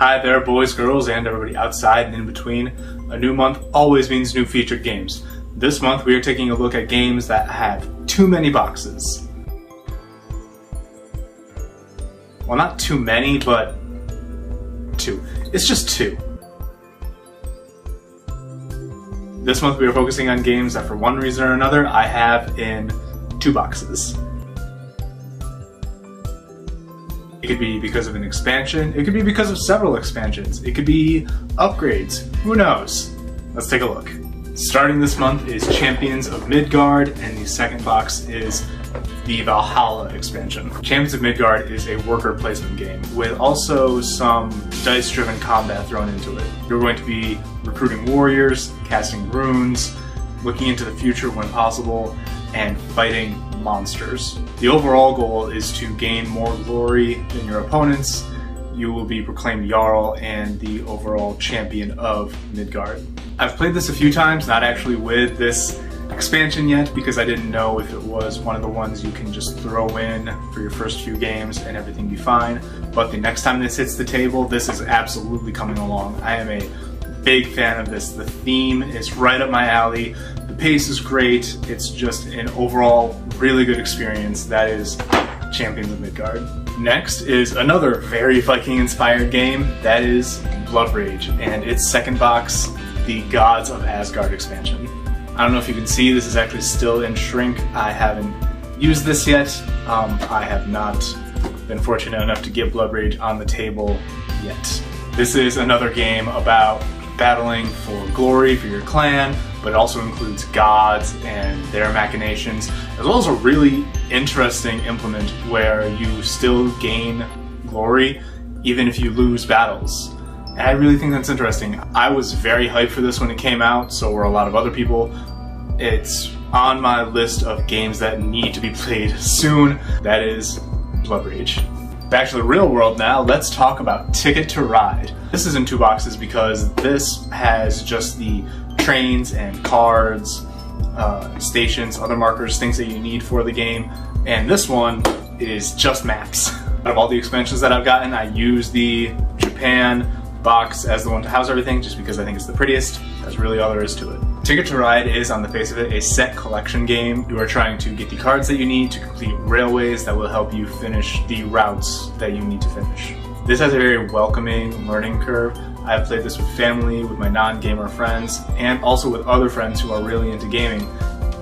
Hi there, boys, girls, and everybody outside and in between. A new month always means new featured games. This month we are taking a look at games that have too many boxes. Well, not too many, but two. It's just two. This month we are focusing on games that for one reason or another I have in 2 boxes. It could be because of an expansion, it could be because of several expansions, it could be upgrades, who knows? Let's take a look. Starting this month is Champions of Midgard, and the second box is the Valhalla expansion. Champions of Midgard is a worker placement game with also some dice-driven combat thrown into it. You're going to be recruiting warriors, casting runes, looking into the future when possible, and fighting monsters. The overall goal is to gain more glory than your opponents. You will be proclaimed Jarl and the overall champion of Midgard. I've played this a few times, not actually with this expansion yet, because I didn't know if it was one of the ones you can just throw in for your first few games and everything be fine. But the next time this hits the table, this is absolutely coming along. I am a big fan of this. The theme is right up my alley. The pace is great. It's just an overall really good experience. That is Champions of Midgard. Next is another very Viking-inspired game. That is Blood Rage, and its second box, the Gods of Asgard expansion. I don't know if you can see, this is actually still in shrink. I haven't used this yet. I have not been fortunate enough to get Blood Rage on the table yet. This is another game about battling for glory for your clan, but it also includes gods and their machinations, as well as a really interesting implement where you still gain glory even if you lose battles. And I really think that's interesting. I was very hyped for this when it came out, so were a lot of other people. It's on my list of games that need to be played soon. That is Blood Rage. Back to the real world now, let's talk about Ticket to Ride. This is in 2 boxes because this has just the trains and cards, stations, other markers, things that you need for the game. And this one is just maps. Out of all the expansions that I've gotten, I use the Japan box as the one to house everything just because I think it's the prettiest. That's really all there is to it. Ticket to Ride is, on the face of it, a set collection game. You are trying to get the cards that you need to complete railways that will help you finish the routes that you need to finish. This has a very welcoming learning curve. I've played this with family, with my non-gamer friends, and also with other friends who are really into gaming.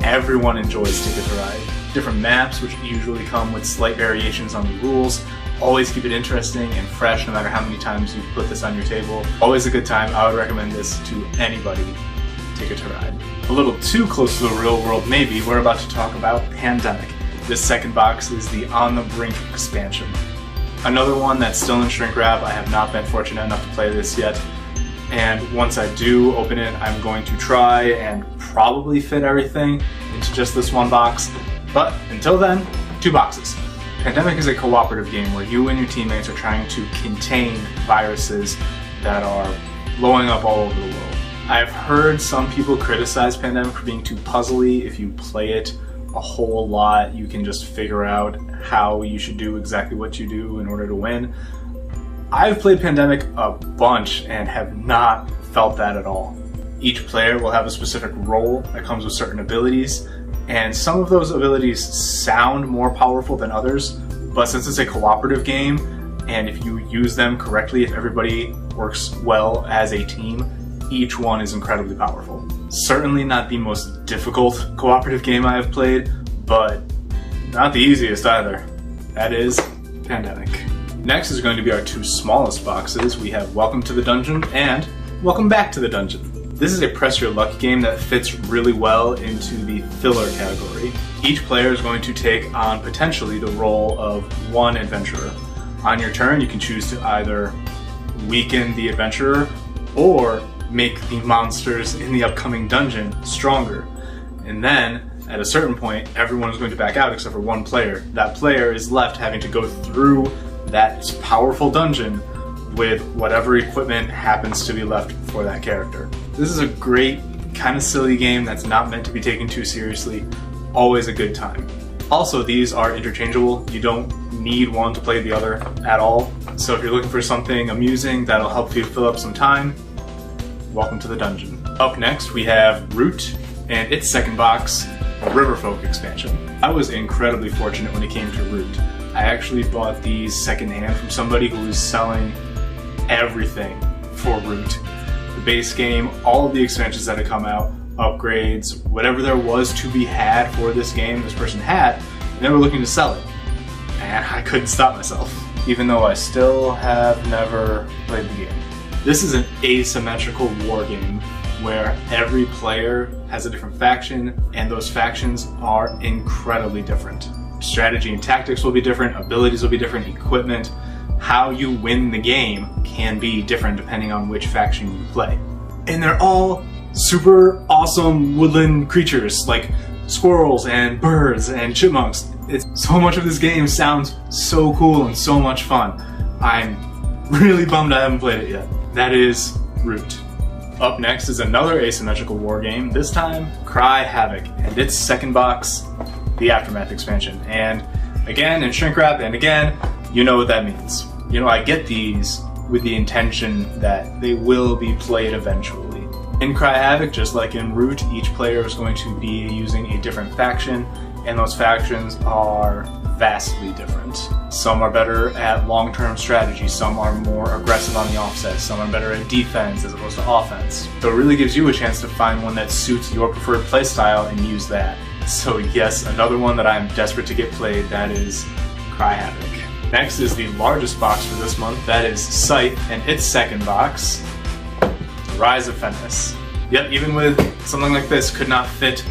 Everyone enjoys Ticket to Ride. Different maps, which usually come with slight variations on the rules, always keep it interesting and fresh no matter how many times you've put this on your table. Always a good time. I would recommend this to anybody. Ticket to Ride. A little too close to the real world maybe, we're about to talk about Pandemic. This second box is the On the Brink expansion. Another one that's still in shrink wrap. I have not been fortunate enough to play this yet. And once I do open it, I'm going to try and probably fit everything into just this one box. But until then, 2 boxes. Pandemic is a cooperative game where you and your teammates are trying to contain viruses that are blowing up all over the world. I've heard some people criticize Pandemic for being too puzzly. If you play it a whole lot, you can just figure out how you should do exactly what you do in order to win. I've played Pandemic a bunch and have not felt that at all. Each player will have a specific role that comes with certain abilities, and some of those abilities sound more powerful than others, but since it's a cooperative game, and if you use them correctly, if everybody works well as a team, each one is incredibly powerful. Certainly not the most difficult cooperative game I have played, but not the easiest either. That is Pandemic. Next is going to be our 2 smallest boxes. We have Welcome to the Dungeon and Welcome Back to the Dungeon. This is a press your luck game that fits really well into the filler category. Each player is going to take on potentially the role of one adventurer. On your turn, you can choose to either weaken the adventurer or make the monsters in the upcoming dungeon stronger. And then, at a certain point, everyone is going to back out except for one player. That player is left having to go through that powerful dungeon with whatever equipment happens to be left for that character. This is a great, kind of silly game that's not meant to be taken too seriously. Always a good time. Also, these are interchangeable. You don't need one to play the other at all. So if you're looking for something amusing that'll help you fill up some time, welcome to the dungeon. Up next we have Root and its second box, Riverfolk expansion. I was incredibly fortunate when it came to Root. I actually bought these secondhand from somebody who was selling everything for Root. The base game, all of the expansions that had come out, upgrades, whatever there was to be had for this game, this person had, and they were looking to sell it. And I couldn't stop myself, even though I still have never played the game. This is an asymmetrical war game where every player has a different faction, and those factions are incredibly different. Strategy and tactics will be different, abilities will be different, equipment. How you win the game can be different depending on which faction you play. And they're all super awesome woodland creatures like squirrels and birds and chipmunks. So much of this game sounds so cool and so much fun. I'm really bummed I haven't played it yet. That is Root. Up next is another asymmetrical war game, this time Cry Havoc, and its second box, the Aftermath expansion. And again, in shrink wrap, and again, you know what that means. You know, I get these with the intention that they will be played eventually. In Cry Havoc, just like in Root, each player is going to be using a different faction, and those factions are vastly different. Some are better at long-term strategy, some are more aggressive on the offset, some are better at defense as opposed to offense. So it really gives you a chance to find one that suits your preferred playstyle and use that. So yes, another one that I'm desperate to get played, that is Cry Havoc. Next is the largest box for this month, that is Scythe, and its second box, Rise of Feminists. Yep, even with something like this, could not fit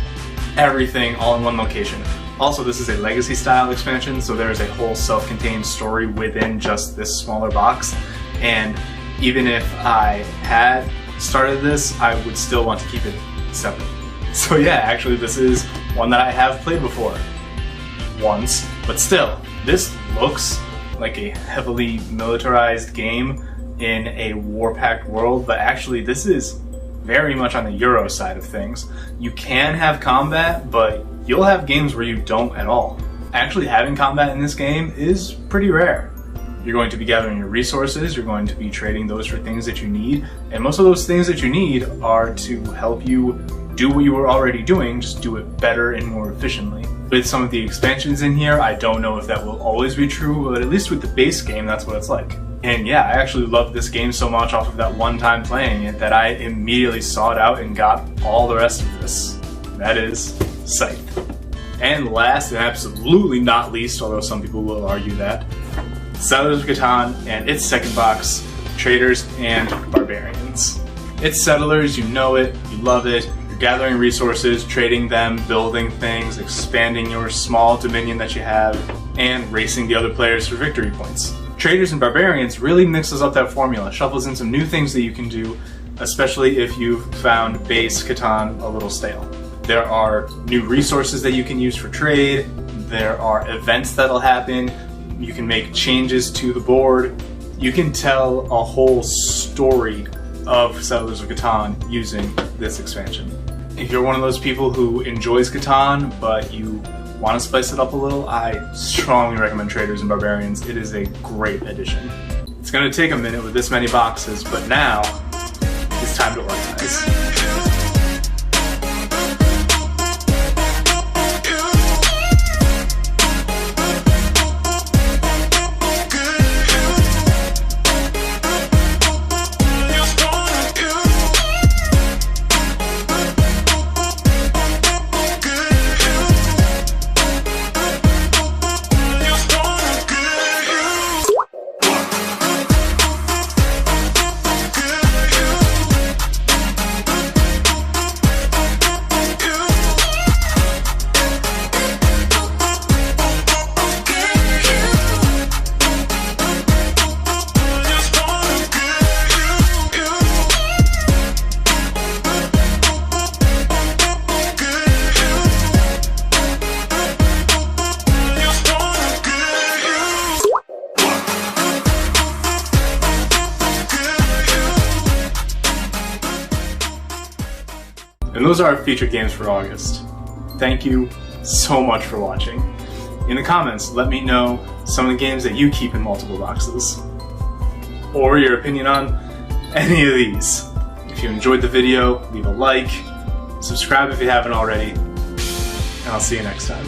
everything all in one location. Also, this is a legacy style expansion, so there is a whole self-contained story within just this smaller box. And even if I had started this, I would still want to keep it separate. So yeah, actually this is one that I have played before. Once, but still, this looks like a heavily militarized game in a war-packed world, but actually this is very much on the Euro side of things. You can have combat, but you'll have games where you don't at all. Actually having combat in this game is pretty rare. You're going to be gathering your resources, you're going to be trading those for things that you need, and most of those things that you need are to help you do what you were already doing, just do it better and more efficiently. With some of the expansions in here, I don't know if that will always be true, but at least with the base game, that's what it's like. And yeah, I actually loved this game so much off of that one time playing it that I immediately sought out and got all the rest of this. That is Scythe. And last and absolutely not least, although some people will argue that, Settlers of Catan and its second box, Traders and Barbarians. It's Settlers, you know it, you love it, you're gathering resources, trading them, building things, expanding your small dominion that you have, and racing the other players for victory points. Traders and Barbarians really mixes up that formula, shuffles in some new things that you can do, especially if you've found base Catan a little stale. There are new resources that you can use for trade, there are events that'll happen, you can make changes to the board, you can tell a whole story of Settlers of Catan using this expansion. If you're one of those people who enjoys Catan, but you want to spice it up a little, I strongly recommend Traders and Barbarians. It is a great addition. It's going to take a minute with this many boxes, but now it's time to organize. And those are our featured games for August. Thank you so much for watching. In the comments, let me know some of the games that you keep in multiple boxes, or your opinion on any of these. If you enjoyed the video, leave a like, subscribe if you haven't already, and I'll see you next time.